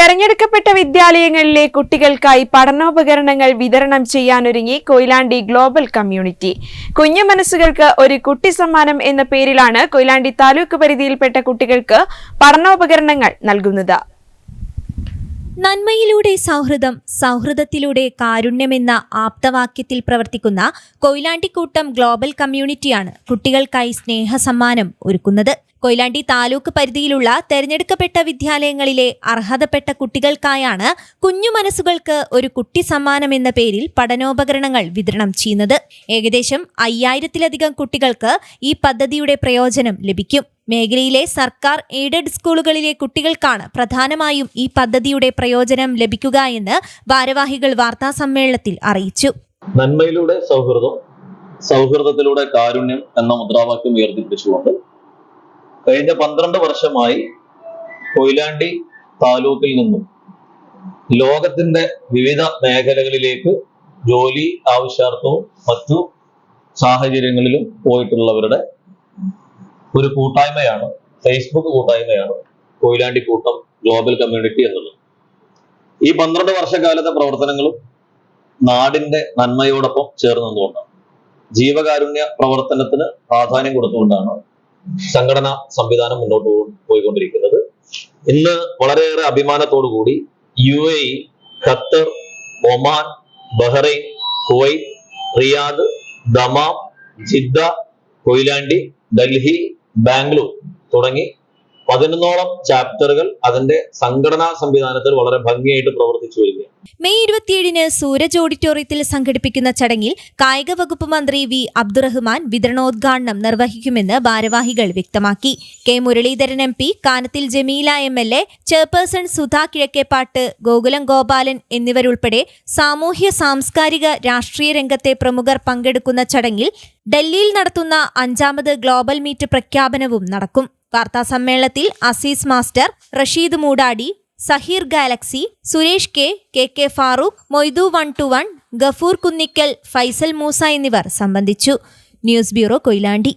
തെരഞ്ഞെടുക്കപ്പെട്ട വിദ്യാലയങ്ങളിലെ കുട്ടികൾക്കായി പഠനോപകരണങ്ങൾ വിതരണം ചെയ്യാനൊരുങ്ങി കൊയിലാണ്ടി ഗ്ലോബൽ കമ്മ്യൂണിറ്റി. കുഞ്ഞു മനസ്സുകൾക്ക് ഒരു കുട്ടി സമ്മാനം എന്ന പേരിലാണ് കൊയിലാണ്ടി താലൂക്ക് പരിധിയിൽപ്പെട്ട കുട്ടികൾക്ക് പഠനോപകരണങ്ങൾ നൽകുന്നത്. നന്മയിലൂടെ സൗഹൃദം, സൗഹൃദത്തിലൂടെ കാരുണ്യമെന്ന ആപ്തവാക്യത്തിൽ പ്രവർത്തിക്കുന്ന കൊയിലാണ്ടിക്കൂട്ടം ഗ്ലോബൽ കമ്മ്യൂണിറ്റിയാണ് കുട്ടികൾക്കായി സ്നേഹസമ്മാനം ഒരുക്കുന്നത്. കൊയിലാണ്ടി താലൂക്ക് പരിധിയിലുള്ള തെരഞ്ഞെടുക്കപ്പെട്ട വിദ്യാലയങ്ങളിലെ അർഹതപ്പെട്ട കുട്ടികൾക്കായാണ് കുഞ്ഞു മനസ്സുകൾക്ക് ഒരു കുട്ടി സമ്മാനം എന്ന പേരിൽ പഠനോപകരണങ്ങൾ വിതരണം ചെയ്യുന്നത്. ഏകദേശം 5000-ലധികം കുട്ടികൾക്ക് ഈ പദ്ധതിയുടെ പ്രയോജനം ലഭിക്കും. മേഖലയിലെ സർക്കാർ എയ്ഡഡ് സ്കൂളുകളിലെ കുട്ടികൾക്കാണ് പ്രധാനമായും ഈ പദ്ധതിയുടെ പ്രയോജനം ലഭിക്കുക എന്ന് ഭാരവാഹികൾ വാർത്താസമ്മേളനത്തിൽ അറിയിച്ചു. നന്മയിലൂടെ സൗഹൃദം, സൗഹൃദത്തിലൂടെ കാരുണ്യം എന്ന മുദ്രാവാക്യം ഉയർത്തിപ്പിടിച്ചുകൊണ്ട് കഴിഞ്ഞ 12 വർഷമായി കൊയിലാണ്ടി താലൂക്കിൽ നിന്നും ലോകത്തിന്റെ വിവിധ മേഖലകളിലേക്ക് ജോലി ആവശ്യാർത്ഥവും മറ്റു സാഹചര്യങ്ങളിലും പോയിട്ടുള്ളവരുടെ ഒരു കൂട്ടായ്മയാണ്, ഫേസ്ബുക്ക് കൂട്ടായ്മയാണ് കൊയിലാണ്ടി കൂട്ടം ഗ്ലോബൽ കമ്മ്യൂണിറ്റി എന്നുള്ളത്. ഈ 12 വർഷക്കാലത്തെ പ്രവർത്തനങ്ങളും നാടിന്റെ നന്മയോടൊപ്പം ചേർന്ന് നിന്നുകൊണ്ടാണ്, ജീവകാരുണ്യ പ്രവർത്തനത്തിന് പ്രാധാന്യം കൊടുത്തുകൊണ്ടാണ് സംഘടനാ സംവിധാനം മുന്നോട്ട് പോയിക്കൊണ്ടിരിക്കുന്നത്. ഇന്ന് വളരെയേറെ അഭിമാനത്തോടു കൂടി UAE, Qatar, Oman, Bahrain, Kuwait, Riyadh, Dammam, Jeddah, Koyilandy, Delhi, Bangalore തുടങ്ങി 11ഓളം ചാപ്റ്ററുകൾ അതിന്റെ സംഘടനാ സംവിധാനത്തിൽ വളരെ ഭംഗിയായിട്ട് പ്രവർത്തിച്ചു വരികയാണ്. മെയ് 27-ന് സൂരജ് ഓഡിറ്റോറിയത്തിൽ സംഘടിപ്പിക്കുന്ന ചടങ്ങിൽ കായിക വകുപ്പ് മന്ത്രി വി അബ്ദുറഹ്മാൻ വിതരണോദ്ഘാടനം നിർവഹിക്കുമെന്ന് ഭാരവാഹികൾ വ്യക്തമാക്കി. K Muraleedharan MP, Kanathil Jameela MLA, chairperson Sudha Kizhakkeppat, Gokulam Gopalan എന്നിവരുൾപ്പെടെ സാമൂഹ്യ സാംസ്കാരിക രാഷ്ട്രീയ രംഗത്തെ പ്രമുഖർ പങ്കെടുക്കുന്ന ചടങ്ങിൽ ഡൽഹിയിൽ നടത്തുന്ന 5ാമത് ഗ്ലോബൽ മീറ്റ് പ്രഖ്യാപനവും നടക്കും. വാർത്താസമ്മേളനത്തിൽ Azeez master, Rasheed Moodadi, Saheer Galaxy, Suresh KK Farooq, Moidu 121, Gafoor Kunnikkal, Faisal Moosa എന്നിവർ സംബന്ധിച്ചു. News bureau, Koyilandy.